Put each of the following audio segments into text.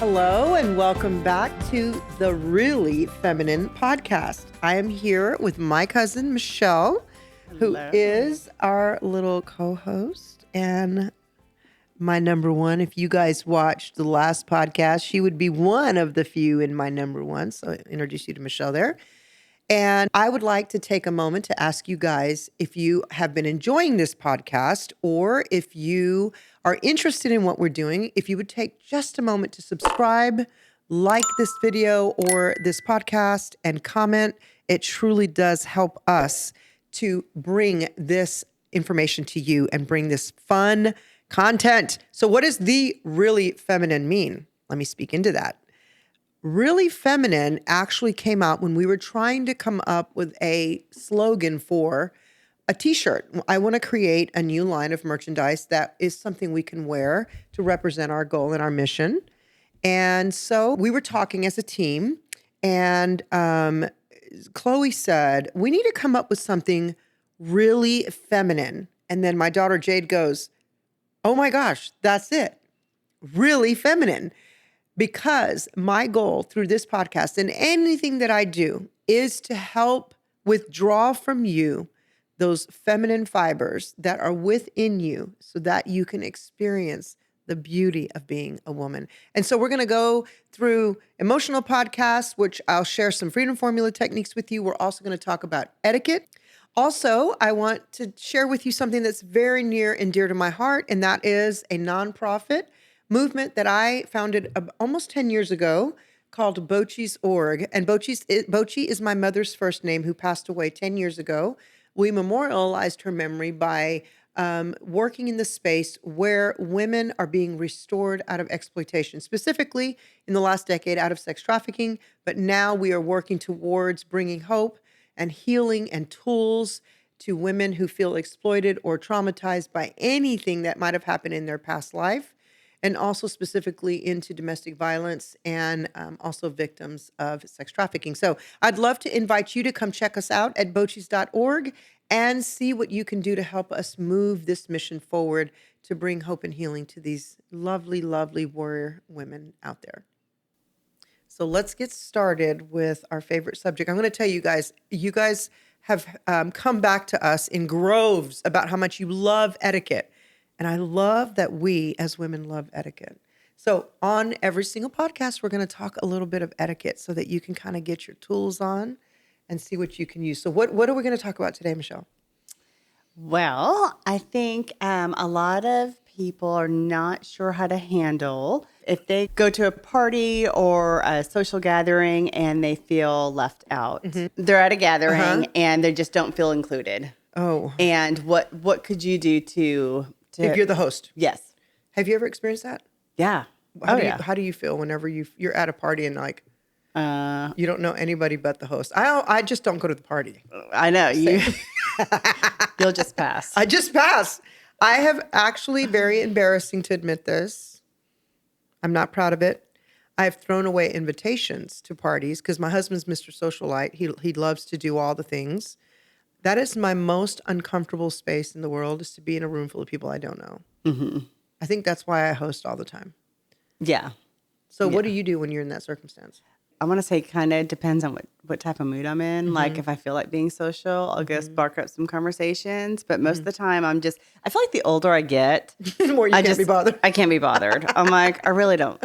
Hello and welcome back to the Really Feminine podcast. I am here with my cousin Michelle, who is our little co-host and my number one. If you guys watched the last podcast, she would be one of the few in my number one. So I introduce you to Michelle there. And I would like to take a moment to ask you guys if you have been enjoying this podcast or if you are interested in what we're doing, if you would take just a moment to subscribe, like this video or this podcast, and comment. It truly does help us to bring this information to you and bring this fun content. So what does the really feminine mean? Let me speak into that. Really Feminine actually came out when we were trying to come up with a slogan for a t-shirt. I want to create a new line of merchandise that is something we can wear to represent our goal and our mission. And so we were talking as a team, and Chloe said, we need to come up with something really feminine. And then my daughter Jade goes, oh my gosh, that's it. Really feminine. Because my goal through this podcast and anything that I do is to help withdraw from you those feminine fibers that are within you so that you can experience the beauty of being a woman. And so we're going to go through emotional podcasts, which I'll share some freedom formula techniques with you. We're also going to talk about etiquette. Also, I want to share with you something that's very near and dear to my heart, and that is a nonprofit movement that I founded almost 10 years ago called Bochi's Org. And Bochi is my mother's first name, who passed away 10 years ago. We memorialized her memory by working in the space where women are being restored out of exploitation, specifically in the last decade out of sex trafficking. But now we are working towards bringing hope and healing and tools to women who feel exploited or traumatized by anything that might have happened in their past life, and also specifically into domestic violence and also victims of sex trafficking. So I'd love to invite you to come check us out at bochis.org and see what you can do to help us move this mission forward to bring hope and healing to these lovely, lovely warrior women out there. So let's get started with our favorite subject. I'm going to tell you guys have come back to us in groves about how much you love etiquette. And I love that we as women love etiquette. So on every single podcast, we're going to talk a little bit of etiquette so that you can kind of get your tools on and see what you can use. So what are we going to talk about today, Michelle? Well, I think a lot of people are not sure how to handle if they go to a party or a social gathering and they feel left out. Mm-hmm. They're at a gathering and they just don't feel included. Oh. And what could you do to if you're the host? Yes. Have you ever experienced that? Yeah. How do you feel whenever you're at a party and like you don't know anybody but the host? I just don't go to the party. I know you'll just pass. I just pass. I have actually, very embarrassing to admit this. I'm not proud of it. I've thrown away invitations to parties because my husband's Mr. Socialite. He loves to do all the things. That is my most uncomfortable space in the world, is to be in a room full of people I don't know. Mm-hmm. I think that's why I host all the time. Yeah. So what do you do when you're in that circumstance? I want to say kind of depends on what type of mood I'm in. Mm-hmm. Like if I feel like being social, I'll go spark up some conversations. But most of the time I feel like the older I get, the more you can't be bothered. I can't be bothered. I'm like, I really don't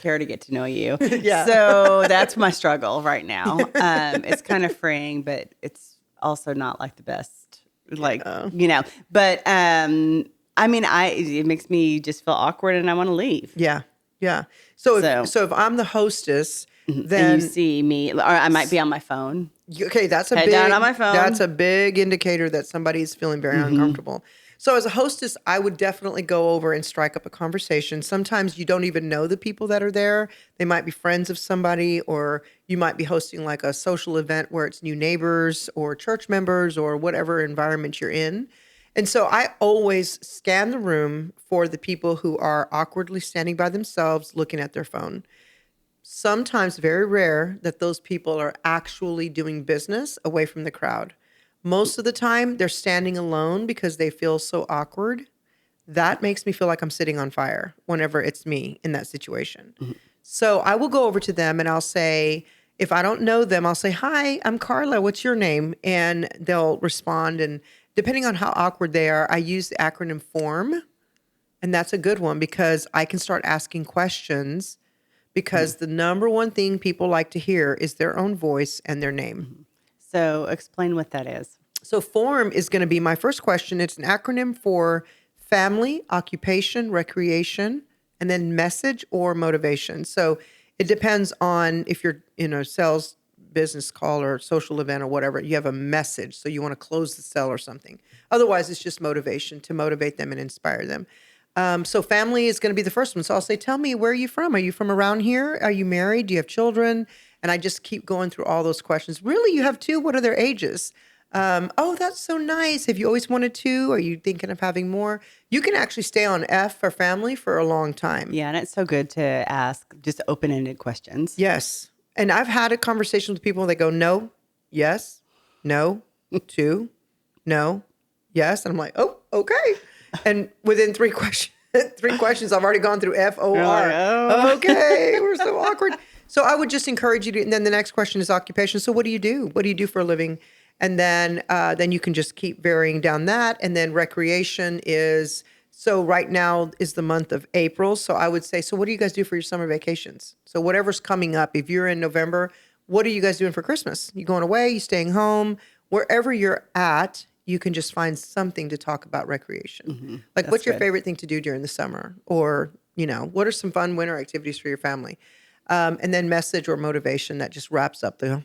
care to get to know you. Yeah. So that's my struggle right now. It's kind of freeing, but it's also not like the best, but it makes me just feel awkward and I want to leave. Yeah. Yeah. So if I'm the hostess, then and you see me, or I might be on my phone. Okay, that's a down on my phone. That's a big indicator that somebody's feeling very uncomfortable. So as a hostess, I would definitely go over and strike up a conversation. Sometimes you don't even know the people that are there. They might be friends of somebody, or you might be hosting like a social event where it's new neighbors or church members or whatever environment you're in. And so I always scan the room for the people who are awkwardly standing by themselves looking at their phone. Sometimes, very rare, that those people are actually doing business away from the crowd. Most of the time, they're standing alone because they feel so awkward that makes me feel like I'm sitting on fire whenever it's me in that situation. So I will go over to them and I'll say, if I don't know them, I'll say, "Hi, I'm Carla. What's your name?" And they'll respond. And depending on how awkward they are, I use the acronym FORM. And that's a good one because I can start asking questions because the number one thing people like to hear is their own voice and their name. So explain what that is. So FORM is going to be my first question. It's an acronym for family, occupation, recreation, and then message or motivation. So it depends on if you're in a sales business call or social event or whatever, you have a message. So you want to close the sale or something. Otherwise, it's just motivation to motivate them and inspire them. So family is going to be the first one. So I'll say, "Tell me, where are you from? Are you from around here? Are you married? Do you have children?" And I just keep going through all those questions. "Really? You have two? What are their ages?" "Oh, that's so nice. Have you always wanted two? Are you thinking of having more?" You can actually stay on F for family for a long time. Yeah, and it's so good to ask just open-ended questions. Yes. And I've had a conversation with people, they go, "No, yes, no, two, no, yes." And I'm like, "Oh, okay." And within three questions, I've already gone through FOR. You're like, oh. Okay, we're so awkward. So I would just encourage you to, and then the next question is occupation. So what do you do? What do you do for a living? And then you can just keep varying down that. And then recreation is, so right now is the month of April. So I would say, so what do you guys do for your summer vacations? So whatever's coming up, if you're in November, what are you guys doing for Christmas? You going away? You staying home? Wherever you're at, you can just find something to talk about recreation. Like, That's what's your good. favorite thing to do during the summer? Or, what are some fun winter activities for your family? And then message or motivation that just wraps up well,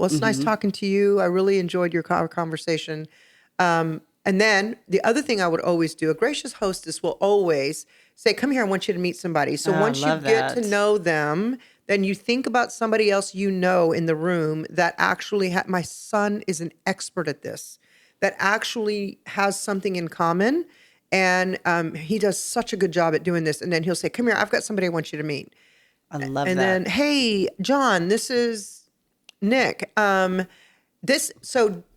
it's nice talking to you. I really enjoyed your conversation. And then the other thing I would always do, a gracious hostess will always say, "Come here, I want you to meet somebody." So Oh, I once you love get to that. know them, then you think about somebody else in the room that actually my son is an expert at this, that actually has something in common. And he does such a good job at doing this. And then he'll say, "Come here, I've got somebody I want you to meet." I love And that. then, "Hey, John, this is Nick.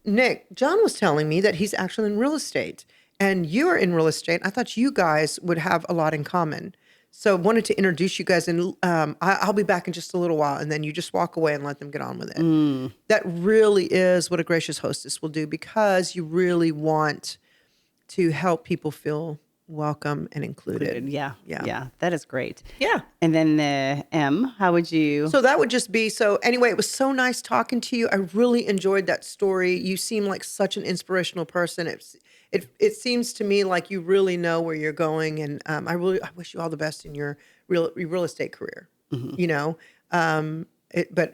Nick, John was telling me that he's actually in real estate and you're in real estate. I thought you guys would have a lot in common. So wanted to introduce you guys and I'll be back in just a little while." And then you just walk away and let them get on with it. That really is what a gracious hostess will do because you really want to help people feel welcome and included. Yeah. Yeah. Yeah. That is great. Yeah. And then the M, how would you? So that would just be, so anyway, it was so nice talking to you. I really enjoyed that story. You seem like such an inspirational person. It seems to me like you really know where you're going. And I wish you all the best in your real estate career, but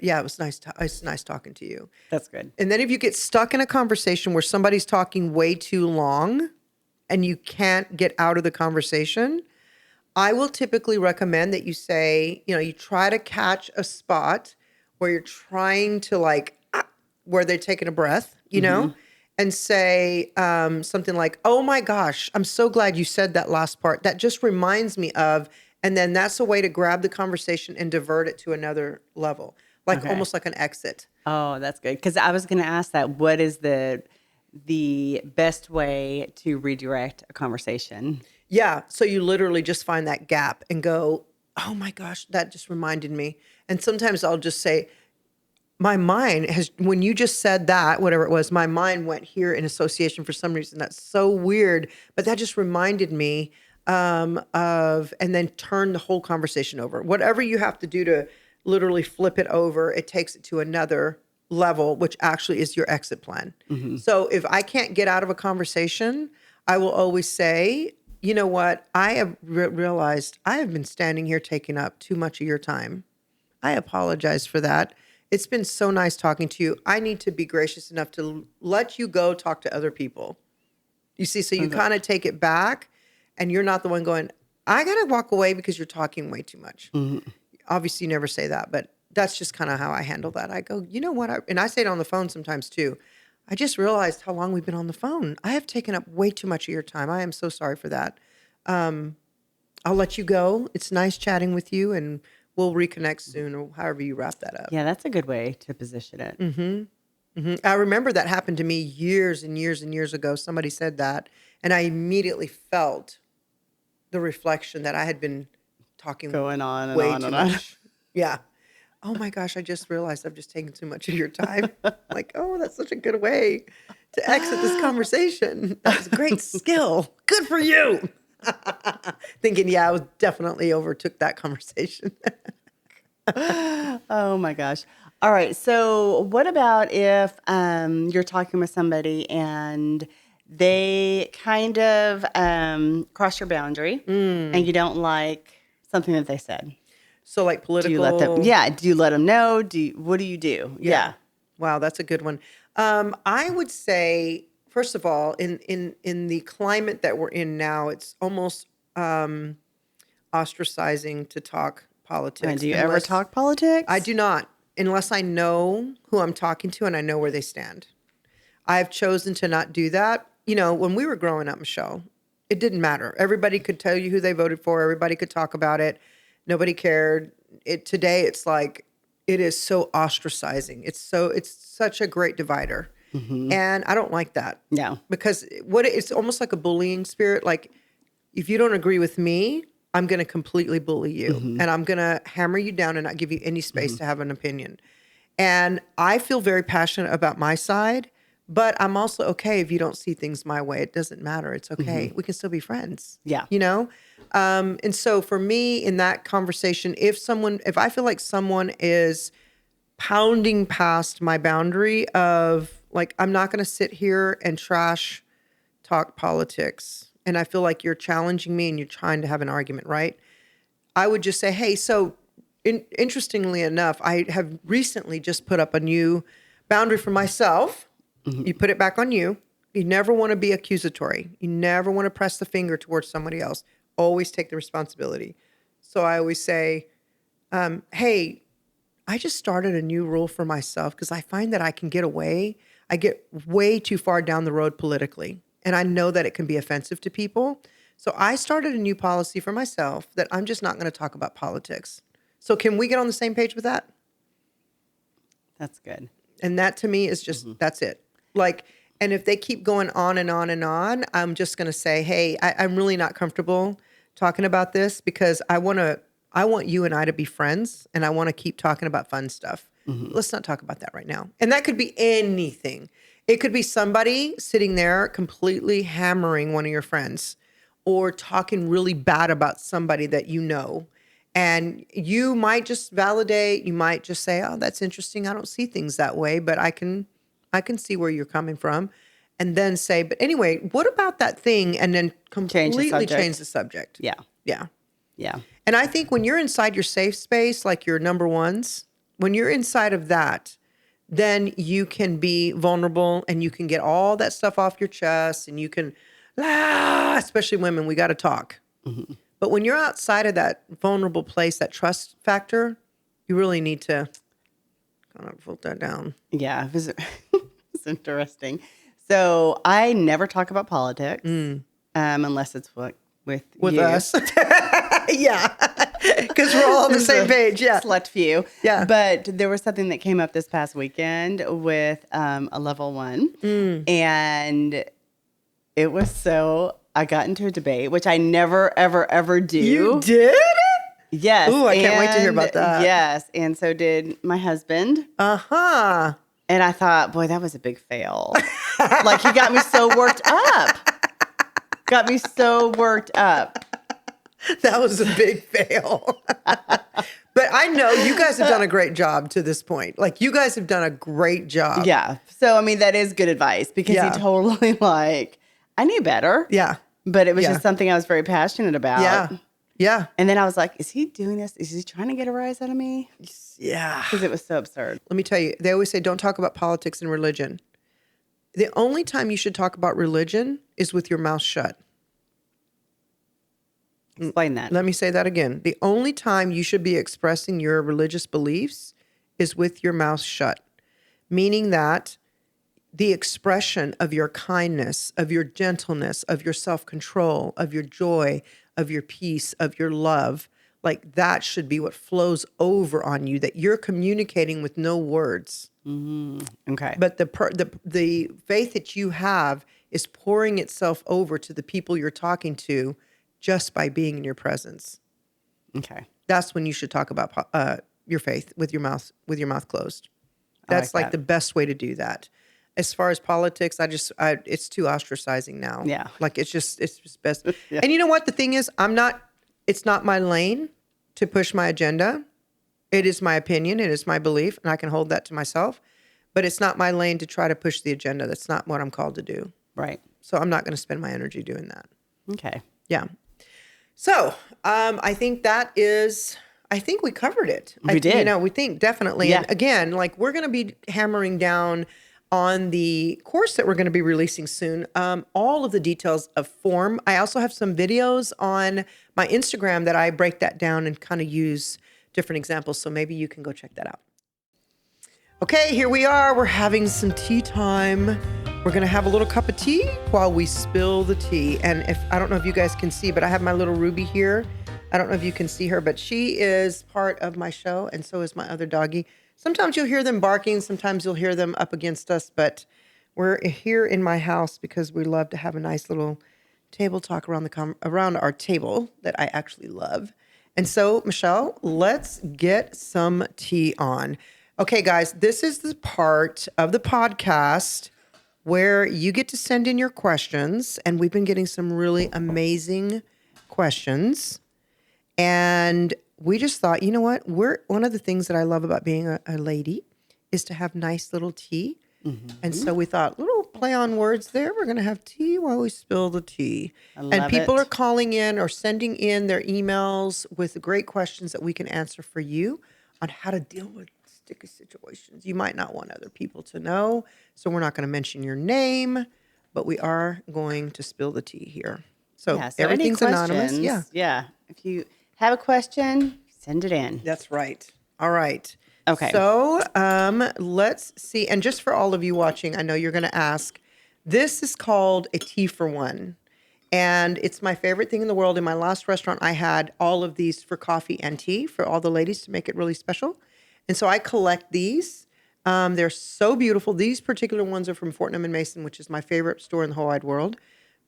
yeah, it was nice talking to you. That's good. And then if you get stuck in a conversation where somebody's talking way too long and you can't get out of the conversation, I will typically recommend that you say, you try to catch a spot where you're trying to where they're taking a breath, and say something like, "Oh my gosh, I'm so glad you said that last part. That just reminds me of," and then that's a way to grab the conversation and divert it to another level, Okay. almost like an exit. Oh, that's good. Because I was going to ask that. What is the best way to redirect a conversation? Yeah. So you literally just find that gap and go, "Oh my gosh, that just reminded me." And sometimes I'll just say, my mind when you just said that, whatever it was, my mind went here in association for some reason. That's so weird. But that just reminded me and then turn the whole conversation over. Whatever you have to do to literally flip it over, it takes it to another level, which actually is your exit plan. So if I can't get out of a conversation, I will always say, "You know what? I have realized I have been standing here taking up too much of your time. I apologize for that. It's been so nice talking to you. I need to be gracious enough to let you go talk to other people." You see, so you kind of take it back and you're not the one going, "I got to walk away because you're talking way too much." Obviously, you never say that, but that's just kind of how I handle that. I go, "You know what?" And I say it on the phone sometimes too. "I just realized how long we've been on the phone. I have taken up way too much of your time. I am so sorry for that. I'll let you go. It's nice chatting with you and we'll reconnect soon," or however you wrap that up. Yeah, that's a good way to position it. I remember that happened to me years and years and years ago. Somebody said that, and I immediately felt the reflection that I had been talking Going on and way on too and on. much. Yeah. Oh my gosh, I just realized I've just taken too much of your time. Like, oh, that's such a good way to exit this conversation. That was a great skill. Good for you. Thinking, yeah, I was definitely overtook that conversation. Oh my gosh. All right. So, what about if you're talking with somebody and they kind of cross your boundary and you don't like something that they said? So like Do you let them? political. Yeah. Do you let them know? What do you do? Yeah. Yeah. Wow, that's a good one. I would say, first of all, in the climate that we're in now, it's almost ostracizing to talk And politics do you ever unless talk politics? I do not, unless I know who I'm talking to and I know where they stand. I've chosen to not do that. When we were growing up, Michelle, it didn't matter. Everybody could tell you who they voted for. Everybody could talk about it. Nobody cared. Today, it's like it is so ostracizing. It's such a great divider, and I don't like that. No. Because it's almost like a bullying spirit. Like if you don't agree with me, I'm going to completely bully you, and I'm going to hammer you down and not give you any space to have an opinion. And I feel very passionate about my side, but I'm also okay if you don't see things my way. It doesn't matter. It's okay. We can still be friends. Yeah. And so for me in that conversation, if I feel like someone is pounding past my boundary of like, I'm not going to sit here and trash talk politics. And I feel like you're challenging me and you're trying to have an argument, right? I would just say, hey, so interestingly enough, I have recently just put up a new boundary for myself. You put it back on you. You never want to be accusatory. You never want to press the finger towards somebody else. Always take the responsibility. So I always say, hey, I just started a new rule for myself because I find that I get way too far down the road politically. And I know that it can be offensive to people. So I started a new policy for myself that I'm just not going to talk about politics. So can we get on the same page with that? That's good. And that to me is just, that's it. Like, and if they keep going on and on and on, I'm just going to say, hey, I'm really not comfortable talking about this because I want you and I to be friends and I want to keep talking about fun stuff. Let's not talk about that right now. And that could be anything. It could be somebody sitting there completely hammering one of your friends or talking really bad about somebody that you know. And you might just validate, you might just say, oh, that's interesting. I don't see things that way, but I can see where you're coming from. And then say, but anyway, what about that thing? And then completely change the subject. Yeah. Yeah. Yeah. And I think when you're inside your safe space, like your number ones, when you're inside of that, then you can be vulnerable and you can get all that stuff off your chest and you can, especially women, we got to talk. But when you're outside of that vulnerable place, that trust factor, you really need to kind of put that down. Yeah. It's interesting. So I never talk about politics unless it's with you. Us. Yeah. Because we're all on the same page. Yeah. Select few. Yeah. But there was something that came up this past weekend with a level one. And it was I got into a debate, which I never, ever, ever do. You did? Yes. Ooh, I can't wait to hear about that. Yes. And so did my husband. Uh-huh. And I thought, boy, that was a big fail. Like, he got me so worked up. That was a big fail. But I know you guys have done a great job to this point. Like, you guys have done a great job. Yeah. So, I mean, that is good advice because he totally, I knew better. Yeah. But it was just something I was very passionate about. Yeah. Yeah. And then I was like, is he doing this? Is he trying to get a rise out of me? Yeah. Because it was so absurd. Let me tell you, they always say don't talk about politics and religion. The only time you should talk about religion is with your mouth shut. Explain that. Let me say that again. The only time you should be expressing your religious beliefs is with your mouth shut, meaning that the expression of your kindness, of your gentleness, of your self-control, of your joy, of your peace, of your love, like that should be what flows over on you, that you're communicating with no words. Okay. But the faith that you have is pouring itself over to the people you're talking to just by being in your presence. Okay. That's when you should talk about your faith with your mouth closed. That's like the best way to do that. As far as politics, it's too ostracizing now. Yeah. Like it's just best. Yeah. And you know what? The thing is, it's not my lane to push my agenda. It is my opinion. It is my belief. And I can hold that to myself, but it's not my lane to try to push the agenda. That's not what I'm called to do. Right. So I'm not going to spend my energy doing that. Okay. Yeah. So I think we covered it. We did. We think definitely. Yeah. And again, like we're going to be hammering down on the course that we're going to be releasing soon. All of the details of form. I also have some videos on my Instagram that I break that down and kind of use different examples. So maybe you can go check that out. Okay, here we are. We're having some tea time. We're going to have a little cup of tea while we spill the tea. And I don't know if you guys can see, but I have my little Ruby here. I don't know if you can see her, but she is part of my show, and so is my other doggie. Sometimes you'll hear them barking. Sometimes you'll hear them up against us, but we're here in my house because we love to have a nice little table talk around our table that I actually love. And so, Michelle, let's get some tea on. Okay, guys, this is the part of the podcast where you get to send in your questions, and we've been getting some really amazing questions. And we just thought, you know what? One of the things that I love about being a lady is to have nice little tea. Mm-hmm. And so we thought, little play on words there. We're going to have tea while we spill the tea. And people are calling in or sending in their emails with great questions that we can answer for you on how to deal with sticky situations. You might not want other people to know, so we're not going to mention your name, but we are going to spill the tea here. So everything's anonymous. Yeah. Yeah. If you have a question, send it in. That's right. All right. Okay. So let's see. And just for all of you watching, I know you're going to ask, this is called a tea for one. And it's my favorite thing in the world. In my last restaurant, I had all of these for coffee and tea for all the ladies to make it really special. And so I collect these. They're so beautiful. These particular ones are from Fortnum & Mason, which is my favorite store in the whole wide world.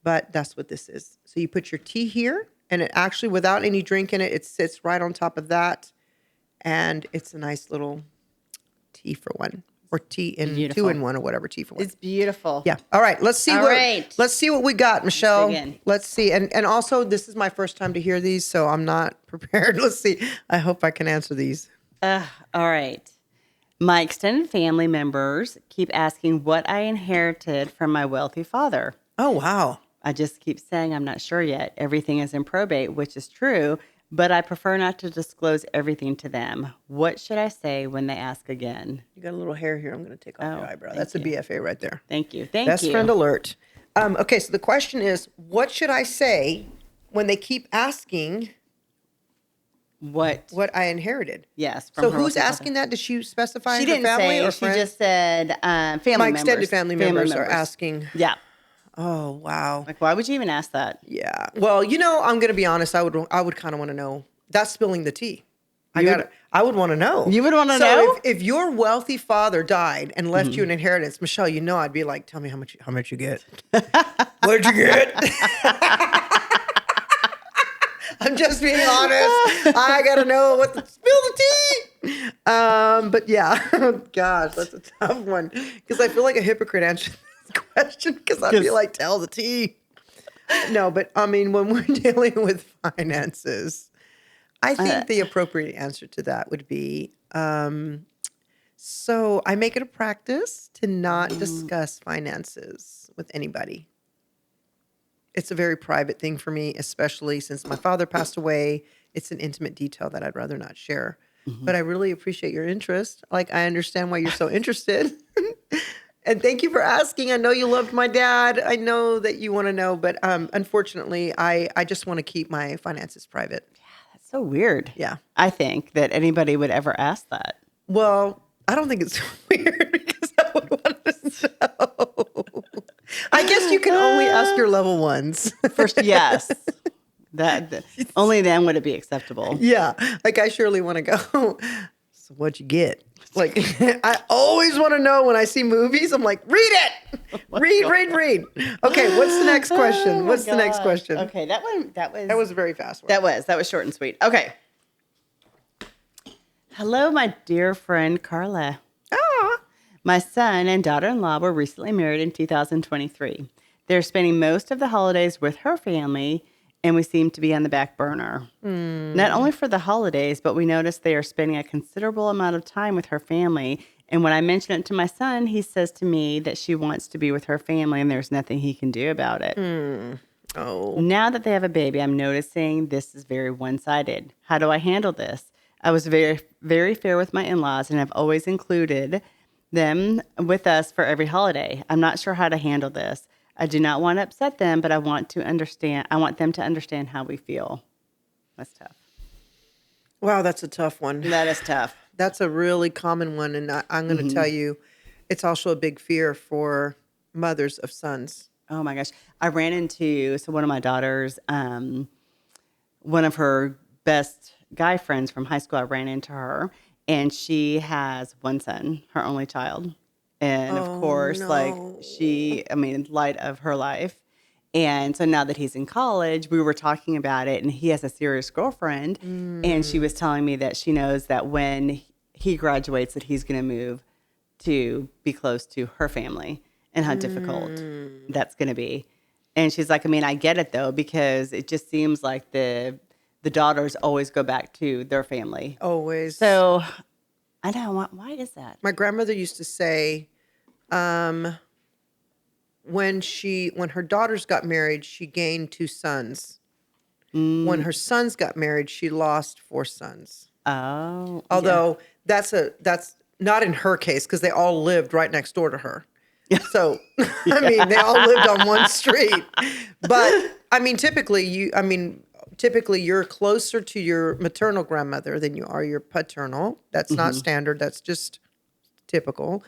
But that's what this is. So you put your tea here, and it actually, without any drink in it, it sits right on top of that. And it's a nice little tea for one, or tea in Beautiful. 2 in 1, or whatever, tea for one. It's beautiful. Yeah. All right. Let's see let's see what we got, Michelle. Let's see. And also, this is my first time to hear these, so I'm not prepared. Let's see. I hope I can answer these. All right. My extended family members keep asking what I inherited from my wealthy father. Oh, wow. I just keep saying I'm not sure yet. Everything is in probate, which is true, but I prefer not to disclose everything to them. What should I say when they ask again? You got a little hair here. I'm going to take off your eyebrow. That's a BFA right there. Thank you. Best friend alert. Okay, so the question is, what should I say when they keep asking what I inherited? Yes. So who's asking that? Did she specify? She her didn't family say. or She friends? just said family members. My extended family members are asking. Yeah. Oh, wow. Like, why would you even ask that? Yeah. Well, I'm going to be honest. I would kind of want to know. That's spilling the tea. I would want to know. You would want to know? So if your wealthy father died and left you an inheritance, Michelle, I'd be like, tell me how much you get. What'd you get? I'm just being honest. I got to know spill the tea. But yeah, gosh, that's a tough one. Because I feel like a hypocrite answering this question because I feel like tell the tea. No, but I mean, when we're dealing with finances, I think the appropriate answer to that would be, so I make it a practice to not discuss finances with anybody. It's a very private thing for me, especially since my father passed away. It's an intimate detail that I'd rather not share. Mm-hmm. But I really appreciate your interest. Like, I understand why you're so interested. And thank you for asking. I know you loved my dad. I know that you want to know, but unfortunately, I just want to keep my finances private. Yeah, that's so weird. Yeah. I think that anybody would ever ask that. Well, I don't think it's weird because I would want to know. I guess you can only ask your level ones. First, yes. That only then would it be acceptable. Yeah. Like, I surely want to go, So what'd you get? Like, I always want to know when I see movies. I'm like, read it. Read. Okay, what's the next question? What's the next question? Okay, that was a very fast one. That was short and sweet. Okay. Hello, my dear friend Carla. Ah. My son and daughter-in-law were recently married in 2023. They're spending most of the holidays with her family, and we seem to be on the back burner. Not only for the holidays, but we notice they are spending a considerable amount of time with her family. And when I mention it to my son, he says to me that she wants to be with her family and there's nothing he can do about it. Oh. Now that they have a baby, I'm noticing this is very one-sided. How do I handle this? I was very, very fair with my in-laws and have always included them with us for every holiday. I'm not sure how to handle this. I do not want to upset them, but I want them to understand how we feel. That's tough. Wow, that's a tough one. That is tough. That's a really common one. And I'm going to tell you, it's also a big fear for mothers of sons. Oh my gosh. I ran into, one of my daughters, one of her best guy friends from high school, I ran into her, and she has one son, her only child. And of course, light of her life. And so now that he's in college, we were talking about it, and he has a serious girlfriend. And she was telling me that she knows that when he graduates, that he's going to move to be close to her family and how difficult that's going to be. And she's like, I get it though, because it just seems like the daughters always go back to their family. Always. So I know, why is that? My grandmother used to say, when her daughters got married, she gained 2 sons. When her sons got married, she lost 4 sons. Oh. Although that's not in her case, because they all lived right next door to her. So, they all lived on one street. But typically you're closer to your maternal grandmother than you are your paternal. That's not standard. That's just typical.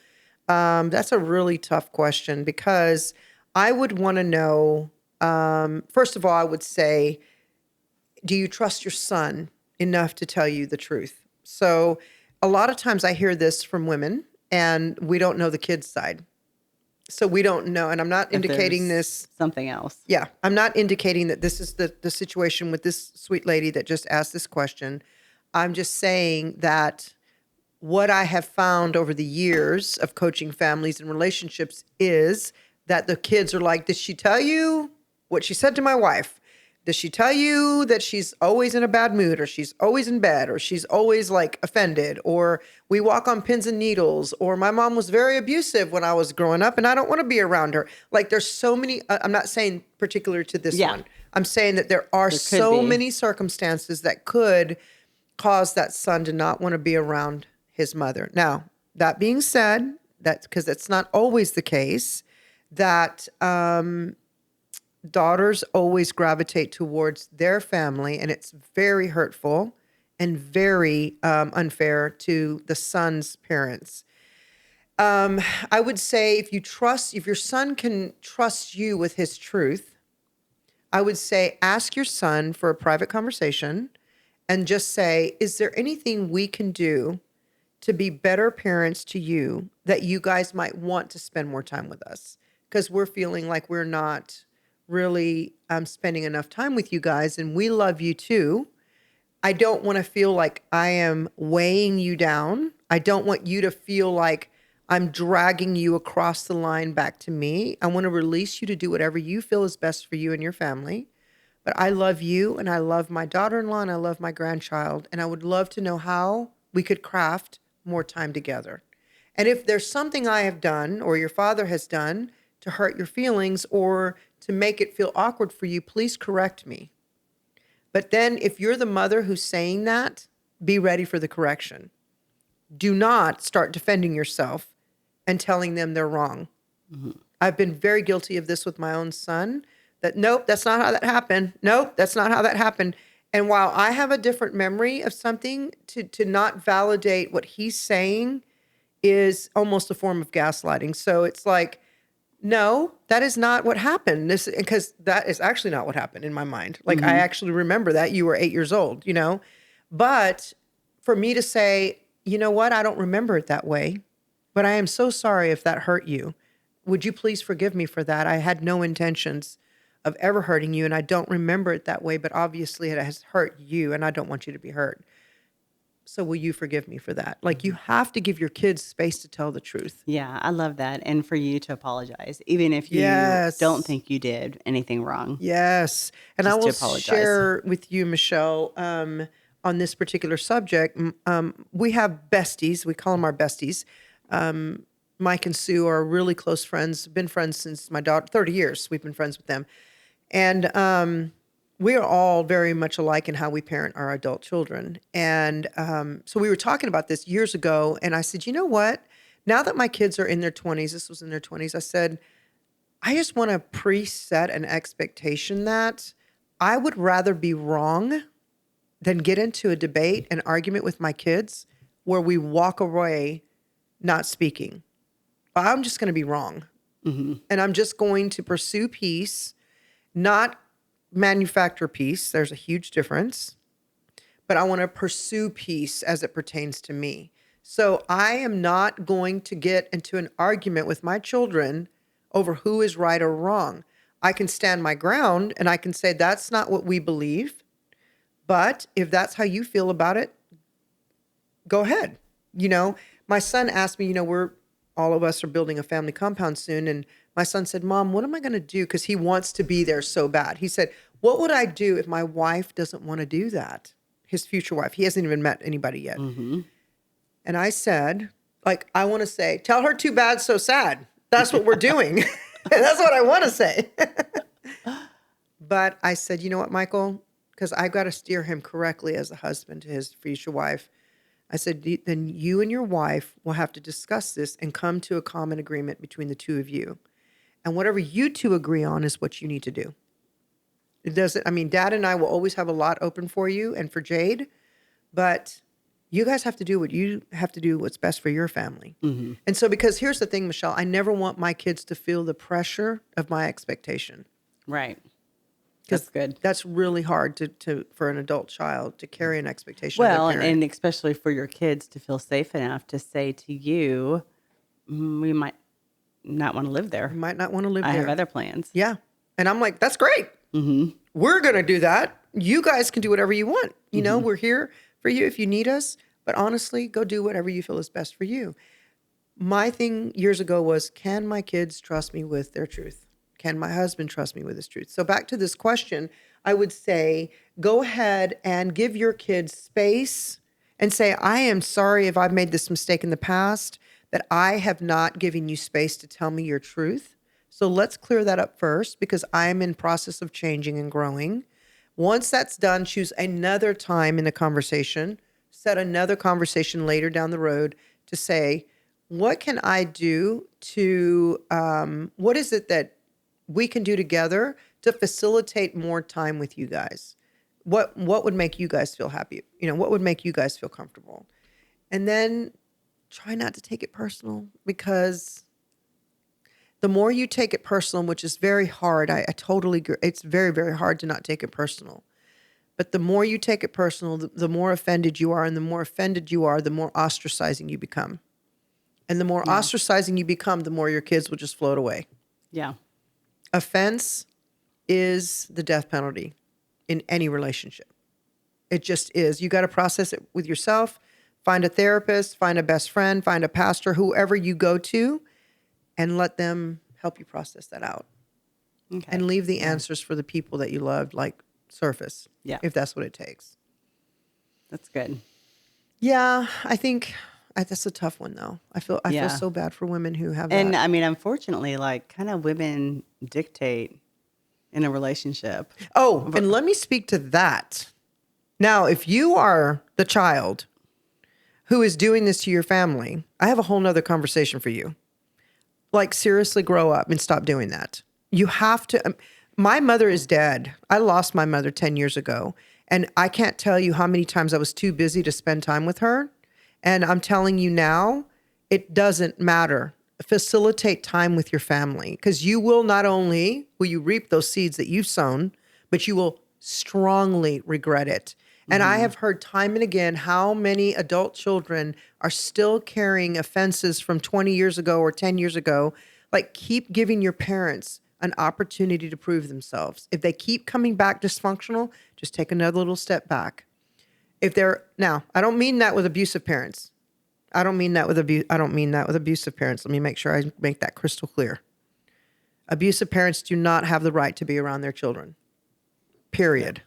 That's a really tough question, because I would want to know, first of all, I would say, do you trust your son enough to tell you the truth? So a lot of times I hear this from women, and we don't know the kid's side. So we don't know, and I'm not indicating this. Something else. Yeah, I'm not indicating that this is the situation with this sweet lady that just asked this question. I'm just saying that what I have found over the years of coaching families and relationships is that the kids are like, did she tell you what she said to my wife? Does she tell you that she's always in a bad mood, or she's always in bed, or she's always like offended, or we walk on pins and needles, or my mom was very abusive when I was growing up and I don't want to be around her? Like, there's so many, I'm not saying particular to this one. I'm saying that there are so many circumstances that could cause that son to not want to be around his mother. Now, that being said, that's because that's not always the case, that daughters always gravitate towards their family, and it's very hurtful and very unfair to the son's parents. I would say if your son can trust you with his truth, I would say ask your son for a private conversation and just say, is there anything we can do to be better parents to you that you guys might want to spend more time with us? Because we're feeling like we're not really spending enough time with you guys, and we love you too. I don't want to feel like I am weighing you down. I don't want you to feel like I'm dragging you across the line back to me. I want to release you to do whatever you feel is best for you and your family. But I love you, and I love my daughter-in-law, and I love my grandchild, and I would love to know how we could craft more time together. And if there's something I have done or your father has done to hurt your feelings or to make it feel awkward for you, please correct me. But then if you're the mother who's saying that, be ready for the correction. Do not start defending yourself and telling them they're wrong. I've been very guilty of this with my own son, that nope, that's not how that happened. Nope, that's not how that happened. And while I have a different memory of something, to not validate what he's saying is almost a form of gaslighting. So it's like, no, that is not what happened. Because that is actually not what happened in my mind. Like, I actually remember that you were 8 years old, But for me to say, you know what? I don't remember it that way, but I am so sorry if that hurt you. Would you please forgive me for that? I had no intentions of ever hurting you, and I don't remember it that way, but obviously it has hurt you, and I don't want you to be hurt. So will you forgive me for that? Like, you have to give your kids space to tell the truth. Yeah, I love that. And for you to apologize, even if you don't Yes. think you did anything wrong, Yes. And I just to will apologize. share with you, Michelle, on this particular subject. We have besties. We call them our besties. Mike and Sue are really close friends, been friends since my daughter, 30 years. We've been friends with them. And we are all very much alike in how we parent our adult children. And so we were talking about this years ago. And I said, you know what? Now that my kids are in their 20s, this was in their 20s, I said, I just want to preset an expectation that I would rather be wrong than get into a debate, an argument with my kids where we walk away not speaking. I'm just going to be wrong. And I'm just going to pursue peace, not manufacture peace. There's a huge difference. But I want to pursue peace as it pertains to me. So I am not going to get into an argument with my children over who is right or wrong. I can stand my ground and I can say that's not what we believe. But if that's how you feel about it, go ahead. You know, my son asked me, all of us are building a family compound soon. And my son said, Mom, what am I going to do? Because he wants to be there so bad. He said, what would I do if my wife doesn't want to do that? His future wife. He hasn't even met anybody yet. And I said, I want to say, tell her too bad, so sad. That's what we're doing. That's what I want to say. But I said, you know what, Michael? Because I've got to steer him correctly as a husband to his future wife. I said, then you and your wife will have to discuss this and come to a common agreement between the two of you. And whatever you two agree on is what you need to do. It doesn't, Dad and I will always have a lot open for you and for Jade, but you guys have to do what you have to do, what's best for your family. And so, because here's the thing, Michelle, I never want my kids to feel the pressure of my expectation. Right. That's good. That's really hard to for an adult child to carry an expectation. Well, of their parent. and especially for your kids to feel safe enough to say to you, we might not want to live there. You might not want to live I there. have other plans. Yeah. And I'm like, that's great. We're going to do that. You guys can do whatever you want. You know, we're here for you if you need us. But honestly, go do whatever you feel is best for you. My thing years ago was, can my kids trust me with their truth? Can my husband trust me with his truth? So back to this question, I would say, go ahead and give your kids space and say, I am sorry if I've made this mistake in the past, that I have not given you space to tell me your truth. So let's clear that up first, because I'm in process of changing and growing. Once that's done, choose another time in the conversation, set another conversation later down the road to say, what can I do to, what is it that we can do together to facilitate more time with you guys? What would make you guys feel happy? What would make you guys feel comfortable? And then try not to take it personal, because the more you take it personal, which is very hard, I totally agree. It's very, very hard to not take it personal. But the more you take it personal, the more offended you are. And the more offended you are, the more ostracizing you become. And the more ostracizing you become, the more your kids will just float away. Yeah. Offense is the death penalty in any relationship. It just is. You got to process it with yourself. Find a therapist, find a best friend, find a pastor, whoever you go to, and let them help you process that out. Okay. And leave the answers for the people that you loved, surface. Yeah. If that's what it takes. That's good. Yeah, I think that's a tough one, though. I feel so bad for women who have And that. Unfortunately, kind of women dictate in a relationship. Oh, and let me speak to that. Now, if you are the child who is doing this to your family, I have a whole nother conversation for you. Seriously, grow up and stop doing that. You have to. My mother is dead. I lost my mother 10 years ago. And I can't tell you how many times I was too busy to spend time with her. And I'm telling you now, it doesn't matter. Facilitate time with your family, because you will not only will you reap those seeds that you've sown, but you will strongly regret it. And I have heard time and again how many adult children are still carrying offenses from 20 years ago or 10 years ago. Like, keep giving your parents an opportunity to prove themselves. If they keep coming back dysfunctional, just take another little step back. Now, I don't mean that with abusive parents. I don't mean that with abusive parents. Let me make sure I make that crystal clear. Abusive parents do not have the right to be around their children. Period.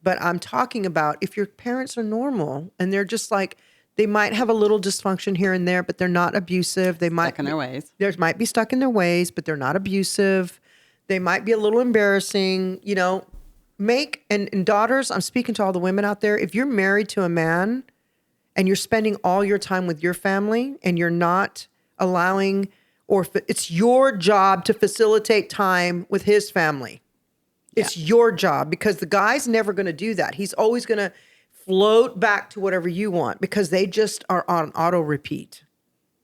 But I'm talking about if your parents are normal and they're just like, they might have a little dysfunction here and there, but they're not abusive. They might Stuck in their ways. They might be stuck in their ways, but they're not abusive. They might be a little embarrassing, and daughters, I'm speaking to all the women out there. If you're married to a man and you're spending all your time with your family and you're not allowing, it's your job to facilitate time with his family. It's your job, because the guy's never going to do that. He's always going to float back to whatever you want because they just are on auto repeat.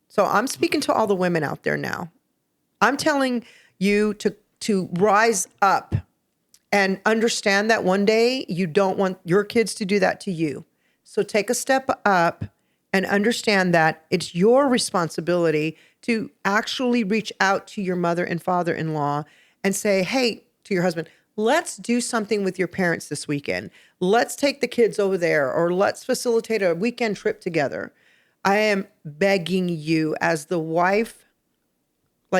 So I'm speaking to all the women out there now. I'm telling you to rise up and understand that one day you don't want your kids to do that to you. So take a step up and understand that it's your responsibility to actually reach out to your mother and father-in-law and say, hey, to your husband, let's do something with your parents this weekend. Let's take the kids over there, or let's facilitate a weekend trip together. I am begging you as the wife,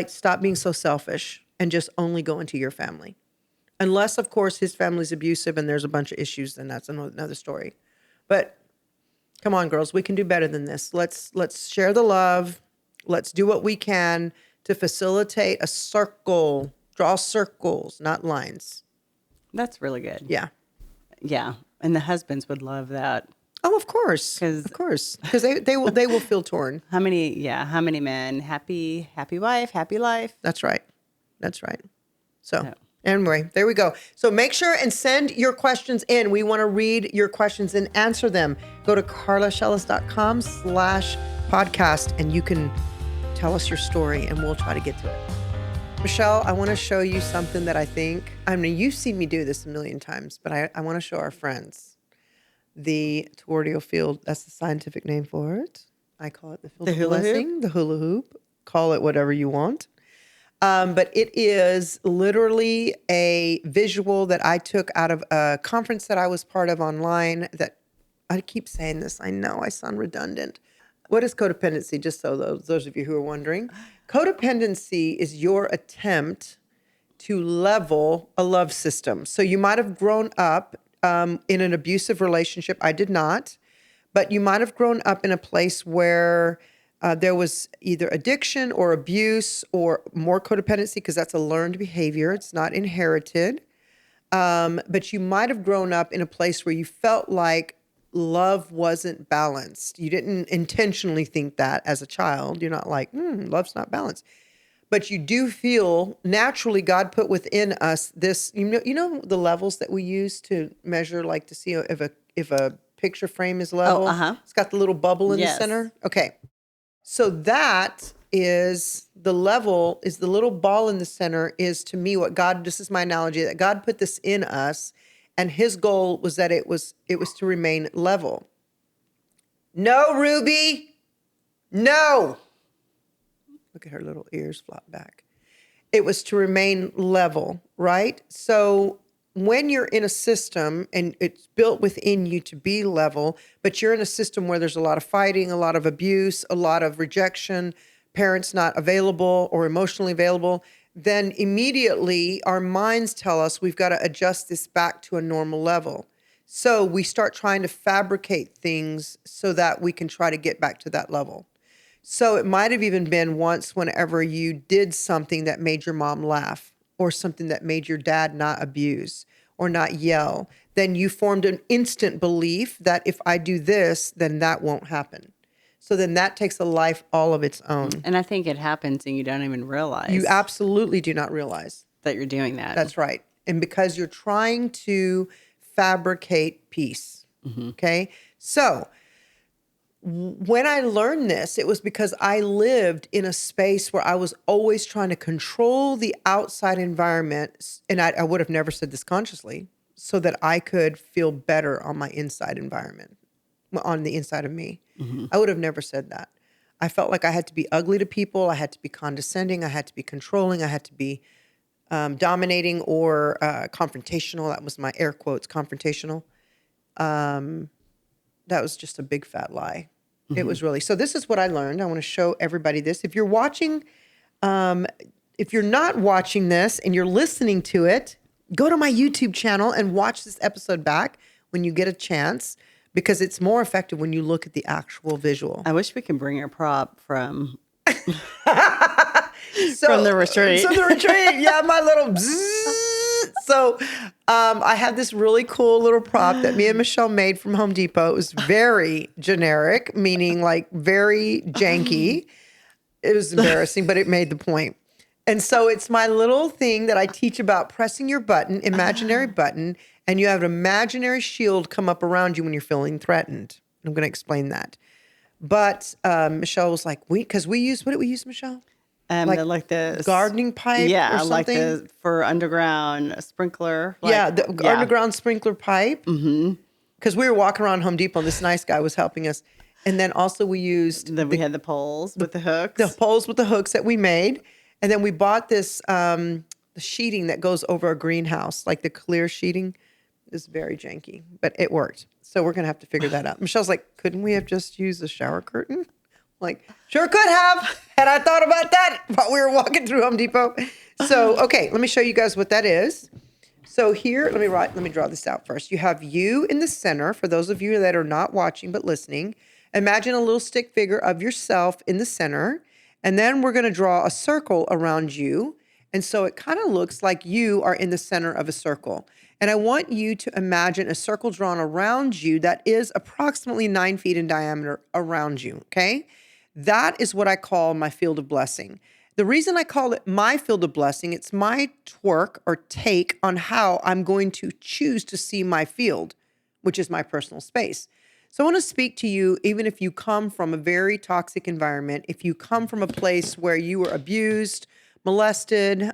stop being so selfish and just only go into your family. Unless, of course, his family's abusive and there's a bunch of issues, then that's another story. But come on, girls, we can do better than this. Let's share the love. Let's do what we can to facilitate a circle. Draw circles, not lines. That's really good. Yeah. Yeah. And the husbands would love that. Oh, of course. Because they will feel torn. How many men, happy wife, happy life. That's right. So anyway, there we go. So make sure and send your questions in. We want to read your questions and answer them. Go to carlashellis.com/podcast and you can tell us your story and we'll try to get to it. Michelle, I want to show you something that you've seen me do this a million times, but I want to show our friends the tornado field. That's the scientific name for it. I call it the field of blessing, the hula hoop. Call it whatever you want. But it is literally a visual that I took out of a conference that I was part of online. That I keep saying this. I know I sound redundant. What is codependency? Just so those of you who are wondering. Codependency is your attempt to level a love system. So you might have grown up in an abusive relationship. I did not. But you might have grown up in a place where there was either addiction or abuse or more codependency, because that's a learned behavior. It's not inherited. But you might have grown up in a place where you felt like love wasn't balanced. You didn't intentionally think that as a child. You're not like, love's not balanced. But you do feel naturally God put within us this, you know the levels that we use to measure, like to see if a picture frame is level. It's got the little bubble in the center. Okay. So that is the level, is the little ball in the center, is to me what God, this is my analogy, that God put this in us. And his goal was that it was to remain level. No, Ruby. No. Look at her little ears flop back. It was to remain level, right? So when you're in a system and it's built within you to be level, but you're in a system where there's a lot of fighting, a lot of abuse, a lot of rejection, parents not available or emotionally available, then immediately our minds tell us we've got to adjust this back to a normal level. So we start trying to fabricate things so that we can try to get back to that level. So it might have even been once whenever you did something that made your mom laugh, or something that made your dad not abuse or not yell, then you formed an instant belief that if I do this, then that won't happen. So then that takes a life all of its own. And I think it happens and you don't even realize. You absolutely do not realize that you're doing that. That's right. And because you're trying to fabricate peace. Okay. So when I learned this, it was because I lived in a space where I was always trying to control the outside environment. And I would have never said this consciously. so that I could feel better on my inside environment, on the inside of me. I would have never said that. I felt like I had to be ugly to people. I had to be condescending. I had to be controlling. I had to be dominating or confrontational. That was my air quotes, confrontational. That was just a big fat lie. It was really. So this is what I learned. I want to show everybody this. If you're watching, if you're not watching this and you're listening to it, go to my YouTube channel and watch this episode back when you get a chance, because it's more effective when you look at the actual visual. I wish we could bring a prop from So, from the retreat. So the retreat, yeah, my little bzzz. So I have this really cool little prop that me and Michelle made from Home Depot. It was very generic, meaning like very janky. It was embarrassing, but it made the point. And so it's my little thing that I teach about pressing your button, imaginary button, and you have an imaginary shield come up around you when you're feeling threatened. I'm going to explain that. But Michelle was like, because we use, what did we use, Michelle? Like the Gardening pipe yeah, or something? like the for underground sprinkler. Underground sprinkler pipe. Because we were walking around Home Depot and this nice guy was helping us. And then also we used Then we had the poles with the hooks. the poles with the hooks that we made. And then we bought this the sheeting that goes over a greenhouse, like the clear sheeting. Is very janky, but it worked. So we're going to have to figure that out. Michelle's like, couldn't we have just used a shower curtain? Like, sure could have. Had I thought about that while we were walking through Home Depot. So, okay, let me show you guys what that is. So here, let me draw this out first. You have you in the center. For those of you that are not watching but listening, imagine a little stick figure of yourself in the center. And then we're going to draw a circle around you. And so it kind of looks like you are in the center of a circle. And I want you to imagine a circle drawn around you that is approximately 9 feet in diameter around you, okay? That is what I call my field of blessing. The reason I call it my field of blessing, it's my twerk or take on how I'm going to choose to see my field, which is my personal space. So I want to speak to you, even if you come from a very toxic environment, if you come from a place where you were abused, molested,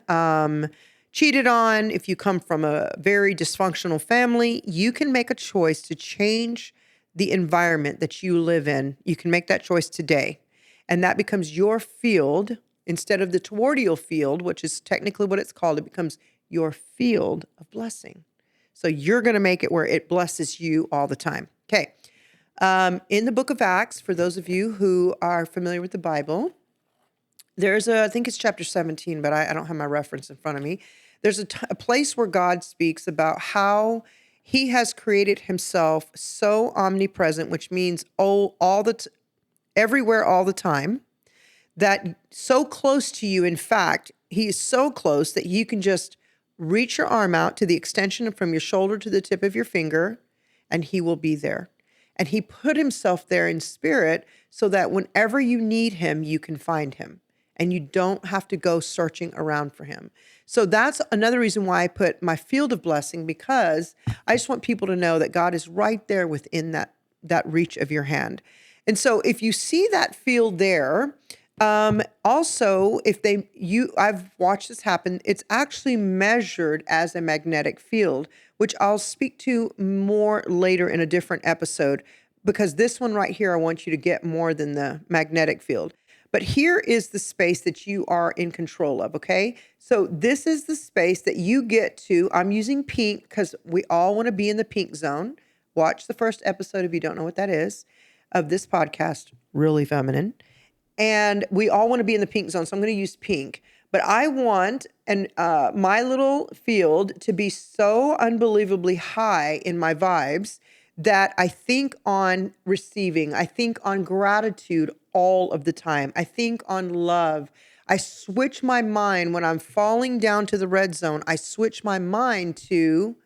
cheated on, if you come from a very dysfunctional family, you can make a choice to change the environment that you live in. You can make that choice today. And that becomes your field instead of the towardial field, which is technically what it's called. It becomes your field of blessing. So you're going to make it where it blesses you all the time. Okay. In the book of Acts, for those of you who are familiar with the Bible, there's I think it's chapter 17, but I don't have my reference in front of me. There's a place where God speaks about how he has created himself so omnipresent, which means everywhere all the time, that so close to you. In fact, he is so close that you can just reach your arm out to the extension from your shoulder to the tip of your finger, and he will be there. And he put himself there in spirit so that whenever you need him, you can find him. And you don't have to go searching around for him. So that's another reason why I put my field of blessing, because I just want people to know that God is right there within that reach of your hand. And so if you see that field there, also, I've watched this happen, it's actually measured as a magnetic field, which I'll speak to more later in a different episode, because this one right here, I want you to get more than the magnetic field. But here is the space that you are in control of, okay? So this is the space that you get to. I'm using pink because we all want to be in the pink zone. Watch the first episode if you don't know what that is of this podcast, Really Feminine. And we all want to be in the pink zone, so I'm going to use pink. But I want my little field to be so unbelievably high in my vibes that I think on receiving, I think on gratitude all of the time. I think on love. I switch my mind when I'm falling down to the red zone. I switch my mind to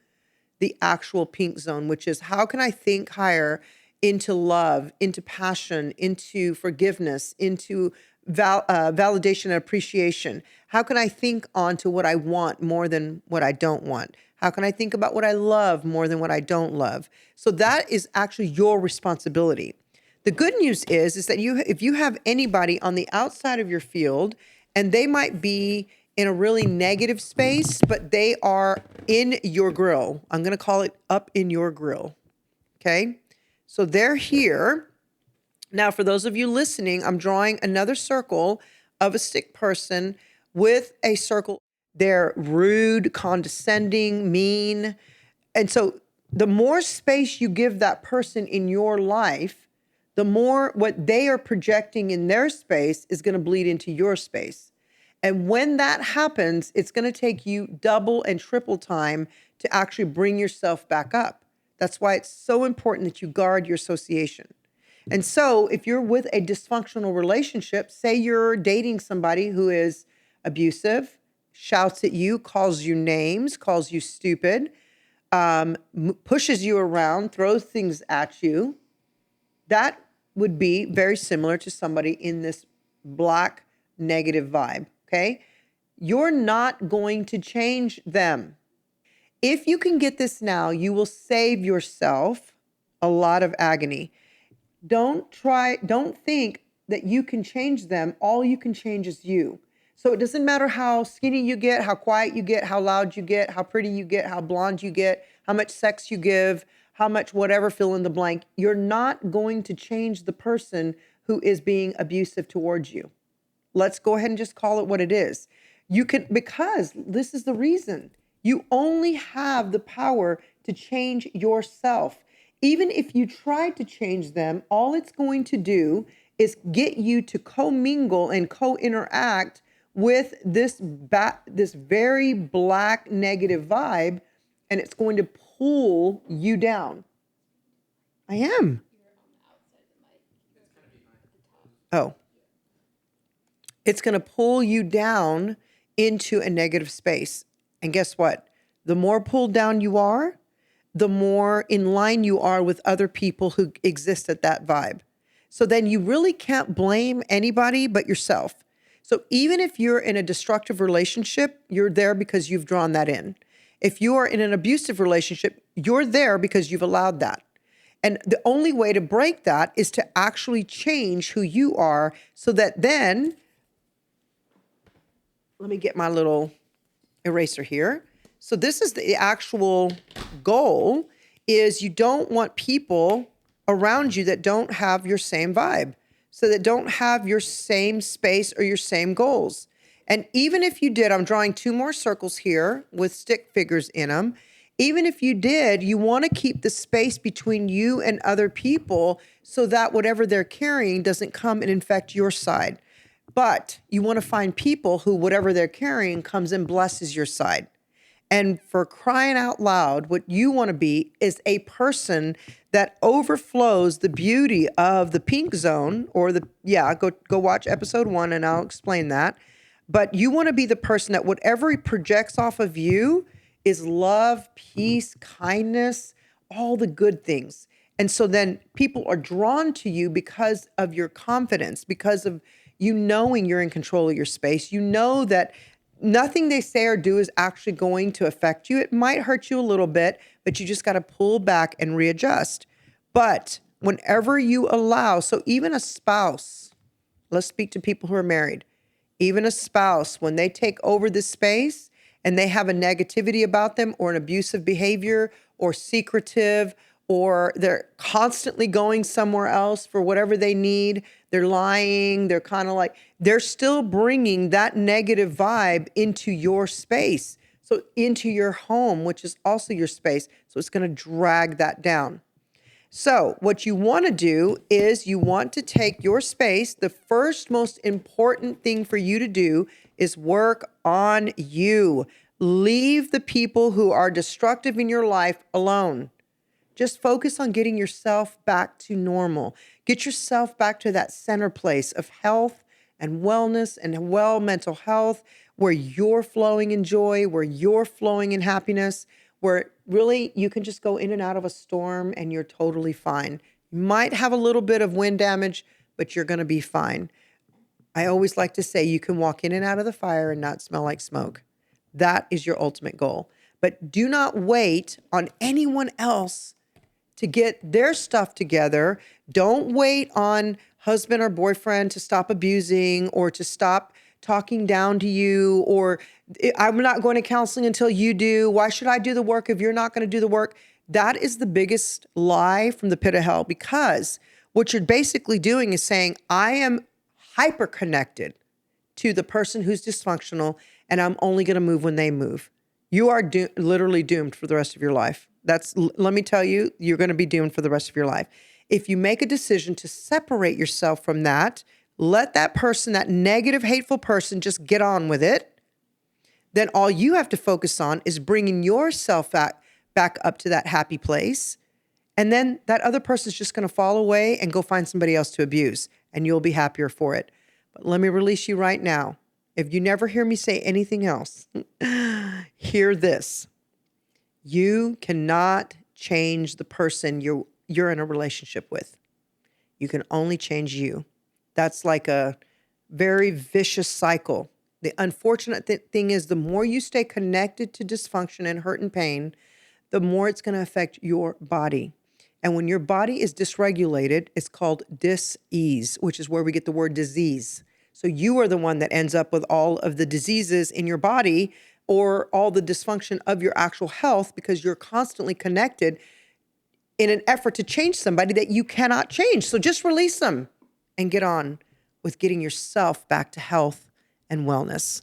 the actual pink zone, which is how can I think higher into love, into passion, into forgiveness, into validation and appreciation? How can I think onto what I want more than what I don't want? How can I think about what I love more than what I don't love? So that is actually your responsibility. The good news is that if you have anybody on the outside of your field and they might be in a really negative space, but they are in your grill. I'm going to call it up in your grill. Okay. So they're here. Now, for those of you listening, I'm drawing another circle of a stick person with a circle. They're rude, condescending, mean. And so the more space you give that person in your life, the more what they are projecting in their space is going to bleed into your space. And when that happens, it's going to take you double and triple time to actually bring yourself back up. That's why it's so important that you guard your association. And so if you're with a dysfunctional relationship, say you're dating somebody who is abusive, shouts at you, calls you names, calls you stupid, pushes you around, throws things at you, that would be very similar to somebody in this black negative vibe, okay? You're not going to change them. If you can get this now, you will save yourself a lot of agony. Don't think that you can change them. All you can change is you. So it doesn't matter how skinny you get, how quiet you get, how loud you get, how pretty you get, how blonde you get, how much sex you give, how much whatever, fill in the blank. You're not going to change the person who is being abusive towards you. Let's go ahead and just call it what it is. You can, because this is the reason. You only have the power to change yourself. Even if you try to change them, all it's going to do is get you to commingle and co-interact with this very black negative vibe, and it's going to pull you down. I am. Oh. It's going to pull you down into a negative space. And guess what? The more pulled down you are, the more in line you are with other people who exist at that vibe. So then you really can't blame anybody but yourself. So even if you're in a destructive relationship, you're there because you've drawn that in. If you are in an abusive relationship, you're there because you've allowed that. And the only way to break that is to actually change who you are so that then, let me get my little eraser here. So this is the actual goal, is you don't want people around you that don't have your same vibe, so that don't have your same space or your same goals. And even if you did, I'm drawing 2 more circles here with stick figures in them. Even if you did, you want to keep the space between you and other people so that whatever they're carrying doesn't come and infect your side. But you want to find people who whatever they're carrying comes and blesses your side. And for crying out loud, what you want to be is a person that overflows the beauty of the pink zone, or go watch episode 1 and I'll explain that. But you want to be the person that whatever projects off of you is love, peace, kindness, all the good things. And so then people are drawn to you because of your confidence, because of you knowing you're in control of your space. You know that nothing they say or do is actually going to affect you. It might hurt you a little bit, but you just got to pull back and readjust. But whenever you allow, so even a spouse, let's speak to people who are married, even a spouse, when they take over this space and they have a negativity about them or an abusive behavior or secretive, or they're constantly going somewhere else for whatever they need, they're lying, they're kind of like, they're still bringing that negative vibe into your space. So into your home, which is also your space. So it's going to drag that down. So what you want to do is you want to take your space. The first most important thing for you to do is work on you. Leave the people who are destructive in your life alone. Just focus on getting yourself back to normal. Get yourself back to that center place of health and wellness and mental health, where you're flowing in joy, where you're flowing in happiness, where really you can just go in and out of a storm and you're totally fine. You might have a little bit of wind damage, but you're going to be fine. I always like to say you can walk in and out of the fire and not smell like smoke. That is your ultimate goal. But do not wait on anyone else to get their stuff together. Don't wait on husband or boyfriend to stop abusing or to stop talking down to you, or I'm not going to counseling until you do. Why should I do the work if you're not going to do the work? That is the biggest lie from the pit of hell, because what you're basically doing is saying, I am hyper connected to the person who's dysfunctional, and I'm only going to move when they move. You are literally doomed for the rest of your life. Let me tell you, you're going to be doomed for the rest of your life. If you make a decision to separate yourself from that, let that person, that negative, hateful person, just get on with it, then all you have to focus on is bringing yourself back up to that happy place. And then that other person's just going to fall away and go find somebody else to abuse, and you'll be happier for it. But let me release you right now. If you never hear me say anything else, hear this. You cannot change the person you're in a relationship with. You can only change you. That's like a very vicious cycle. The unfortunate thing is, the more you stay connected to dysfunction and hurt and pain, the more it's going to affect your body. And when your body is dysregulated, it's called dis-ease, which is where we get the word disease. So you are the one that ends up with all of the diseases in your body, or all the dysfunction of your actual health, because you're constantly connected in an effort to change somebody that you cannot change. So just release them and get on with getting yourself back to health and wellness.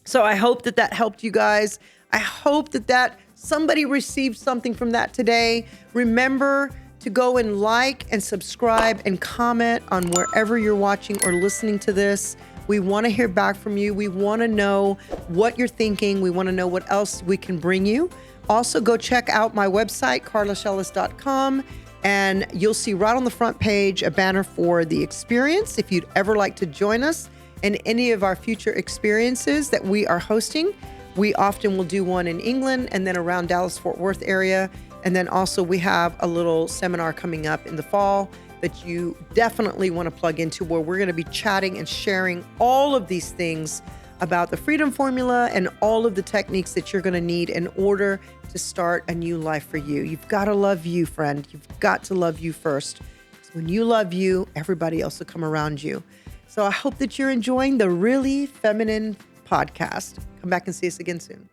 So I hope that helped you guys. I hope that somebody received something from that today. Remember to go and like and subscribe and comment on wherever you're watching or listening to this. We want to hear back from you. We want to know what you're thinking. We want to know what else we can bring you. Also, go check out my website, carlashellis.com, and you'll see right on the front page a banner for the experience. If you'd ever like to join us in any of our future experiences that we are hosting, we often will do one in England and then around Dallas-Fort Worth area. And then also we have a little seminar coming up in the fall that you definitely want to plug into, where we're going to be chatting and sharing all of these things about the Freedom Formula and all of the techniques that you're going to need in order to start a new life for you. You've got to love you, friend. You've got to love you first. So when you love you, everybody else will come around you. So I hope that you're enjoying the Really Feminine podcast. Come back and see us again soon.